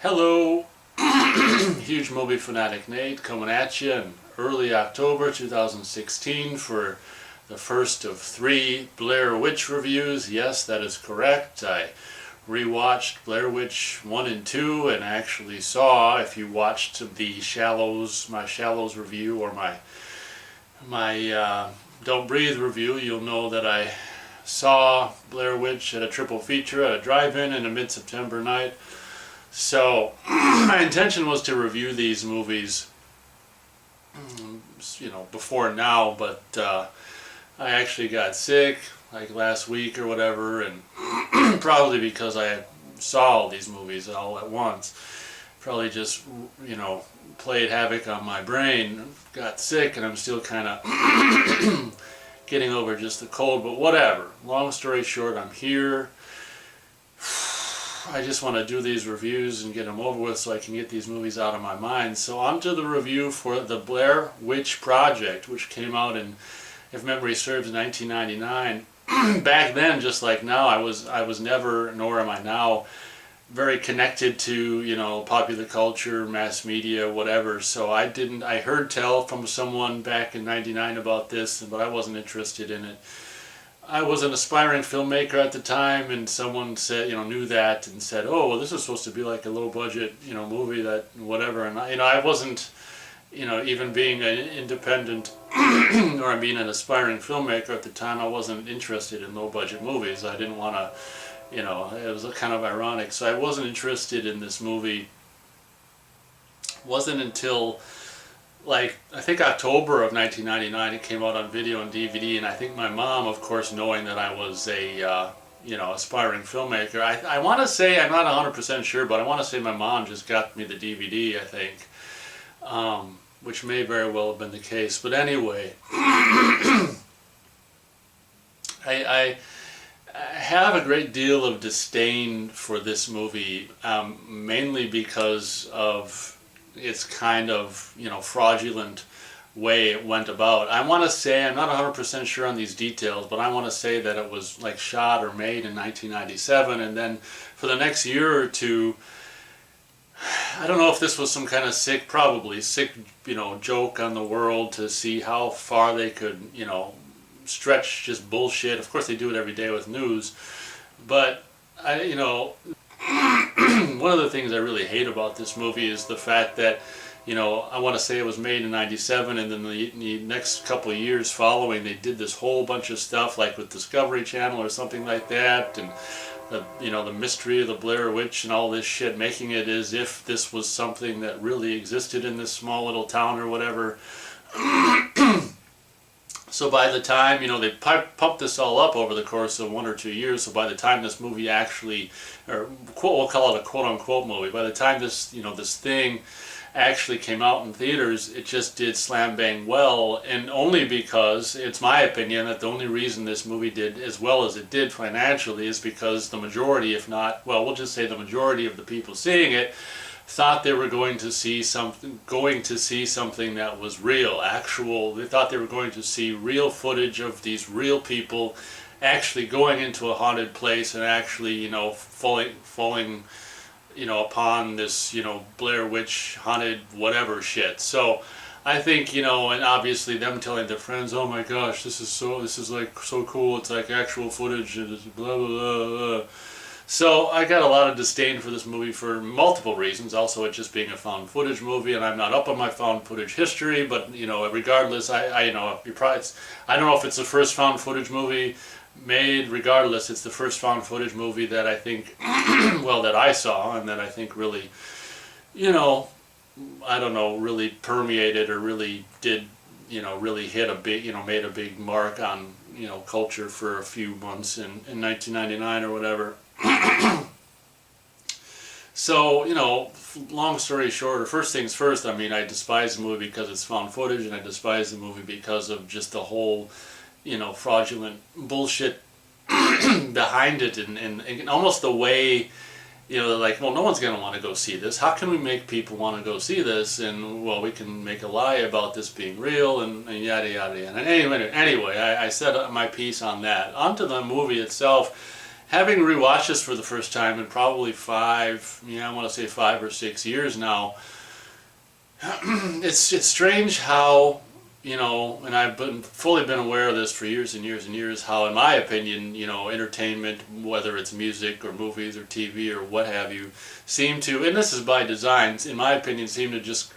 Hello, huge movie fanatic Nate coming at you in early October 2016 for the first of 3 Blair Witch reviews. Yes, that is correct. I rewatched Blair Witch 1 and 2 and actually saw, if you watched the my Shallows review or my Don't Breathe review, you'll know that I saw Blair Witch at a triple feature at a drive-in a mid-September night. So my intention was to review these movies, before now, but I actually got sick like last week or whatever, and probably because I saw all these movies all at once, probably just played havoc on my brain, got sick, and I'm still kind of getting over just the cold, but whatever. Long story short, I'm here. I just want to do these reviews and get them over with so I can get these movies out of my mind. So on to the review for the Blair Witch Project, which came out in, if memory serves, 1999. Back then, just like now, I was never, nor am I now, very connected to popular culture, mass media, whatever. So I heard tell from someone back in '99 about this, but I wasn't interested in it. I was an aspiring filmmaker at the time, and someone said, knew that and said, "Oh, well, this is supposed to be like a low budget, movie that whatever." And I wasn't, even being an independent or being an aspiring filmmaker at the time, I wasn't interested in low budget movies. I didn't want to, it was kind of ironic. So I wasn't interested in this movie. Wasn't until I think October of 1999 it came out on video and DVD, and I think my mom, of course, knowing that I was a aspiring filmmaker, I want to say, I'm not 100% sure, but I want to say my mom just got me the DVD, I think, which may very well have been the case. But anyway, I have a great deal of disdain for this movie, mainly because of its kind of fraudulent way it went about. I want to say, I'm not 100% sure on these details, but I want to say that it was shot or made in 1997, and then for the next year or two, I don't know if this was some kind of sick joke on the world to see how far they could stretch just bullshit. Of course they do it every day with news, but one of the things I really hate about this movie is the fact that, I want to say it was made in '97, and then the next couple of years following, they did this whole bunch of stuff like with Discovery Channel or something like that, and the mystery of the Blair Witch and all this shit, making it as if this was something that really existed in this small little town or whatever. So by the time, they pumped this all up over the course of 1 or 2 years, so by the time this movie actually, or we'll call it a quote-unquote movie, by the time this, this thing actually came out in theaters, it just did slam bang well, and only because, it's my opinion, that the only reason this movie did as well as it did financially is because the majority, if not, well, we'll just say the majority of the people seeing it thought they were going to see something that was real, actual. They thought they were going to see real footage of these real people actually going into a haunted place and actually, falling, upon this, Blair Witch haunted whatever shit. So I think, and obviously them telling their friends, "Oh my gosh, this is so cool. It's like actual footage and blah blah blah blah." So I got a lot of disdain for this movie for multiple reasons. Also, it just being a found footage movie, and I'm not up on my found footage history. But regardless, I don't know if it's the first found footage movie made. Regardless, it's the first found footage movie that I think, that I saw, and that I think really, I don't know, really permeated or really did, really hit a big, made a big mark on culture for a few months in 1999 or whatever. So, long story short, or first things first, I despise the movie because it's found footage, and I despise the movie because of just the whole, fraudulent bullshit behind it, and almost the way, no one's going to want to go see this. How can we make people want to go see this? And, well, we can make a lie about this being real, and yada, yada, yada. And anyway, I said my piece on that. Onto the movie itself. having rewatched this for the first time in probably I want to say 5 or 6 years now, it's strange how, and I've fully been aware of this for years and years and years, how in my opinion, entertainment, whether it's music or movies or TV or what have you, seem to, and this is by design, in my opinion, seem to just,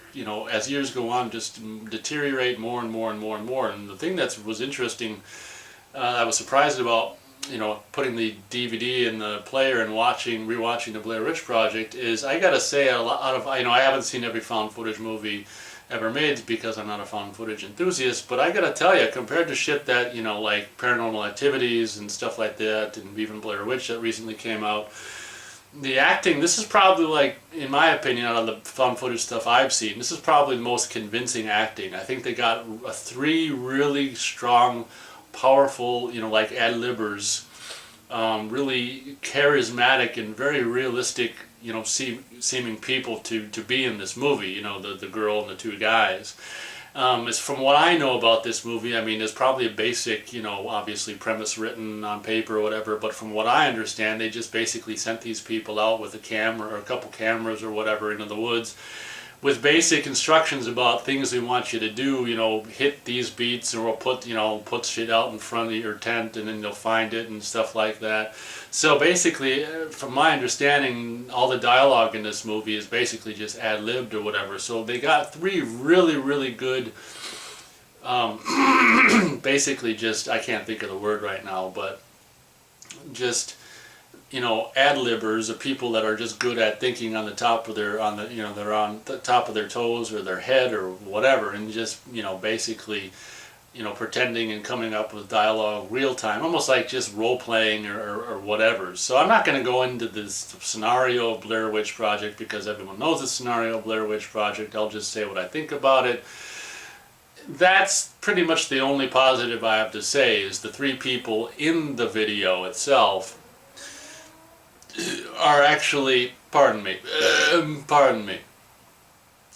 as years go on, just deteriorate more and more and more and more. And the thing that was interesting, I was surprised about, putting the DVD in the player and rewatching the Blair Witch Project, is I gotta say, a lot of, I haven't seen every found footage movie ever made because I'm not a found footage enthusiast, but I gotta tell you, compared to shit that, like Paranormal Activities and stuff like that, and even Blair Witch that recently came out, the acting, this is probably, like, in my opinion, out of the found footage stuff I've seen, this is probably the most convincing acting. I think they got three really strong, powerful, like ad-libbers, really charismatic and very realistic, seeming people to be in this movie, the girl and the two guys. As from what I know about this movie, I mean, there's probably a basic, obviously premise written on paper or whatever, but from what I understand, they just basically sent these people out with a camera or a couple cameras or whatever into the woods with basic instructions about things we want you to do, hit these beats, or we'll put shit out in front of your tent and then you'll find it and stuff like that. So basically, from my understanding, all the dialogue in this movie is basically just ad-libbed or whatever. So they got three really, really good, basically just, I can't think of the word right now, but just, ad-libbers, or people that are just good at thinking on the top of their, they're on the top of their toes or their head or whatever, and just, basically, pretending and coming up with dialogue real time, almost like just role playing or whatever. So I'm not going to go into this scenario of Blair Witch Project because everyone knows the scenario of Blair Witch Project. I'll just say what I think about it. That's pretty much the only positive I have to say, is the three people in the video itself are actually, pardon me,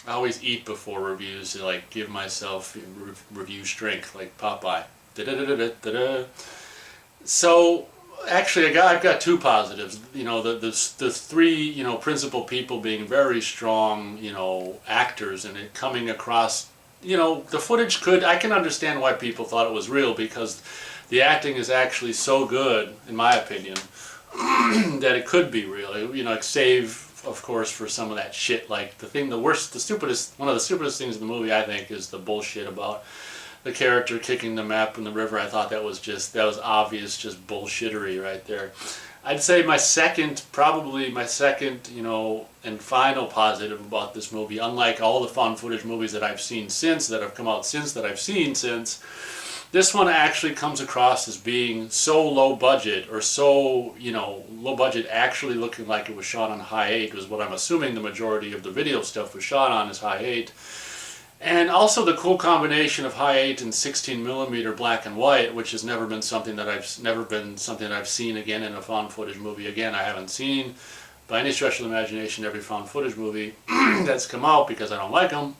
I always eat before reviews to, like, give myself review strength, like Popeye. Da-da-da-da-da-da. So actually, I've got two positives. The three principal people being very strong actors, and it coming across. The footage I can understand why people thought it was real, because the acting is actually so good, in my opinion, that it could be real. Save, of course, for some of that shit. Like one of the stupidest things in the movie, I think, is the bullshit about the character kicking the map in the river. I thought that was obvious, just bullshittery right there. I'd say my second, and final positive about this movie, unlike all the found footage movies that I've seen since, that have come out since, that I've seen since, this one actually comes across as being so low budget, or so, low budget, actually looking like it was shot on high 8, was what I'm assuming the majority of the video stuff was shot on, is high 8. And also the cool combination of high 8 and 16mm black and white, which has never been something that I've seen again in a found footage movie. Again, I haven't seen, by any stretch of the imagination, every found footage movie that's come out, because I don't like them.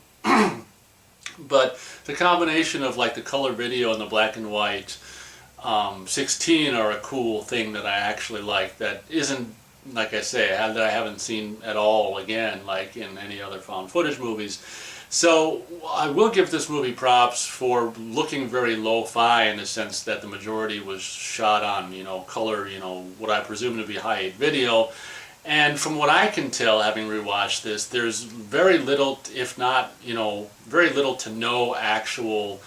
But the combination of, like, the color video and the black and white 16 are a cool thing that I actually like, that isn't, like I say, that I haven't seen at all again, like in any other found footage movies. So I will give this movie props for looking very lo-fi, in the sense that the majority was shot on, color, what I presume to be high 8 video. And from what I can tell, having rewatched this, there's very little, if not, very little to no actual,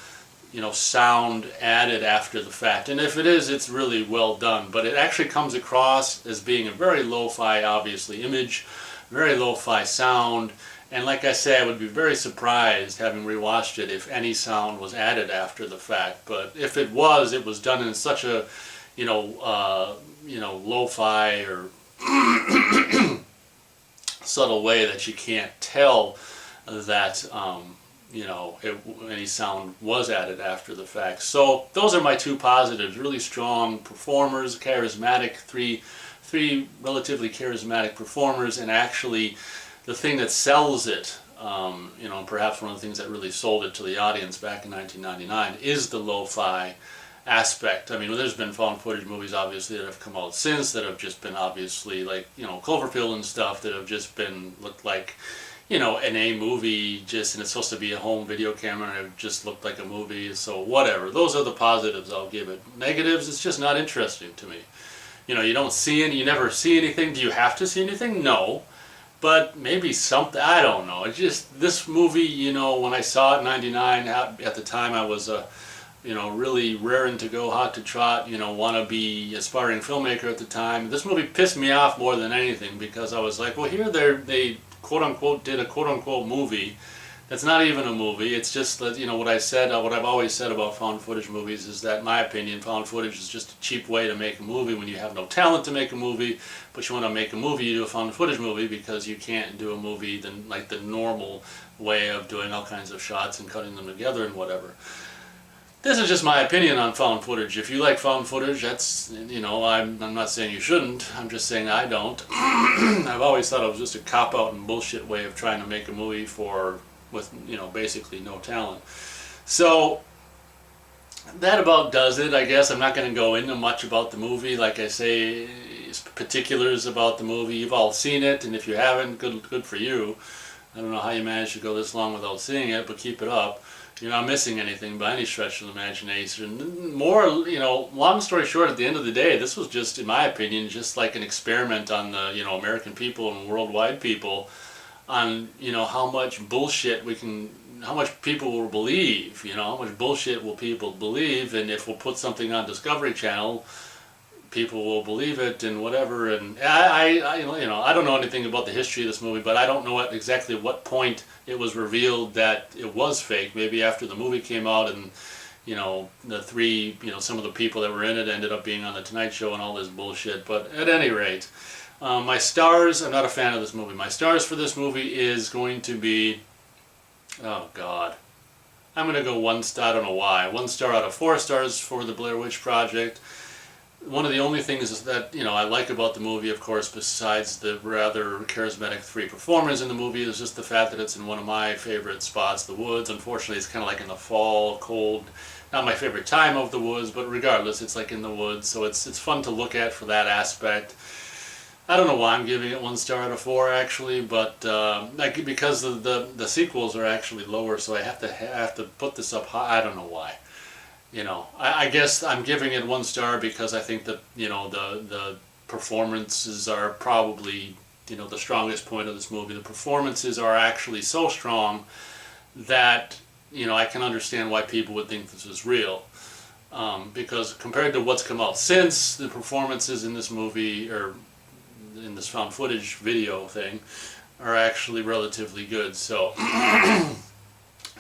sound added after the fact. And if it is, it's really well done. But it actually comes across as being a very lo-fi, obviously, image, very lo-fi sound. And like I say, I would be very surprised, having rewatched it, if any sound was added after the fact. But if it was done in such a, lo-fi or subtle way that you can't tell that any sound was added after the fact. So those are my two positives. Really strong performers, charismatic, three relatively charismatic performers, and actually the thing that sells it, and perhaps one of the things that really sold it to the audience back in 1999, is the lo-fi aspect. I mean, there's been found footage movies obviously that have come out since that have just been obviously like, you know, Cloverfield and stuff that have just been looked like, you know, an A movie just, and it's supposed to be a home video camera and it just looked like a movie. So whatever. Those are the positives I'll give it. Negatives, it's just not interesting to me. You know, you don't see any, you never see anything. Do you have to see anything? No. But maybe something, I don't know. It's just, this movie, you know, when I saw it in '99, at the time I was you know, really raring to go, hot to trot, you know, wannabe aspiring filmmaker at the time. This movie pissed me off more than anything because I was like, well, here they quote-unquote did a quote-unquote movie that's not even a movie. It's just that, you know, what I said, what I've always said about found footage movies is that, in my opinion, found footage is just a cheap way to make a movie when you have no talent to make a movie, but you want to make a movie, you do a found footage movie because you can't do a movie like the normal way of doing all kinds of shots and cutting them together and whatever. This is just my opinion on found footage. If you like found footage, that's, you know, I'm not saying you shouldn't. I'm just saying I don't. I've always thought it was just a cop-out and bullshit way of trying to make a movie with, you know, basically no talent. So that about does it, I guess. I'm not going to go into much about the movie. Like I say, particulars about the movie. You've all seen it, and if you haven't, good for you. I don't know how you managed to go this long without seeing it, but keep it up. You're not missing anything by any stretch of the imagination. More, you know, long story short, at the end of the day, this was just, in my opinion, just like an experiment on the, you know, American people and worldwide people on, you know, how much bullshit how much people will believe, you know, how much bullshit will people believe, and if we'll put something on Discovery Channel, people will believe it and whatever. And I you know, I don't know anything about the history of this movie, but I don't know exactly what point it was revealed that it was fake. Maybe after the movie came out and, you know, some of the people that were in it ended up being on the Tonight Show and all this bullshit. But at any rate, my stars, I'm not a fan of this movie. My stars for this movie is going to be, oh God, I'm going to go 1 star, I don't know why, 1 star out of 4 stars for the Blair Witch Project. One of the only things that, you know, I like about the movie, of course, besides the rather charismatic 3 performers in the movie, is just the fact that it's in one of my favorite spots, the woods. Unfortunately, it's kind of like in the fall, cold, not my favorite time of the woods, but regardless, it's like in the woods, so it's fun to look at for that aspect. I don't know why I'm giving it 1 star out of 4 actually, but like, because the sequels are actually lower, so I have to put this up high. I don't know why. You know, I guess I'm giving it 1 star because I think that, you know, the performances are probably, you know, the strongest point of this movie. The performances are actually so strong that, you know, I can understand why people would think this is real. Because compared to what's come out since, the performances in this movie, or in this found footage video thing, are actually relatively good. So I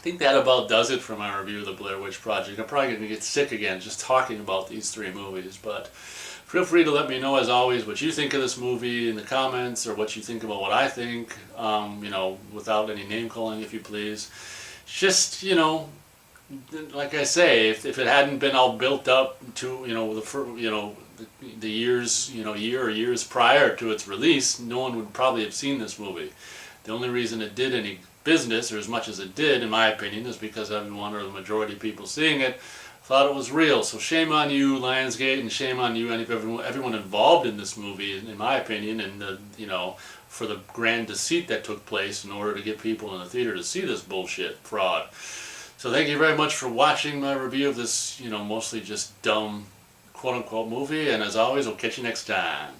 think that about does it for my review of the Blair Witch Project. I'm probably going to get sick again just talking about these 3 movies, but feel free to let me know, as always, what you think of this movie in the comments, or what you think about what I think, you know, without any name calling, if you please. Just, you know, like I say, if it hadn't been all built up to, you know, the years, you know, year or years prior to its release, no one would probably have seen this movie. The only reason it did any business, or as much as it did, in my opinion, is because everyone, or the majority of people seeing it, thought it was real. So shame on you, Lionsgate, and shame on you, and everyone involved in this movie, in my opinion, and you know, for the grand deceit that took place in order to get people in the theater to see this bullshit fraud. So thank you very much for watching my review of this, you know, mostly just dumb quote-unquote movie, and as always, I'll catch you next time.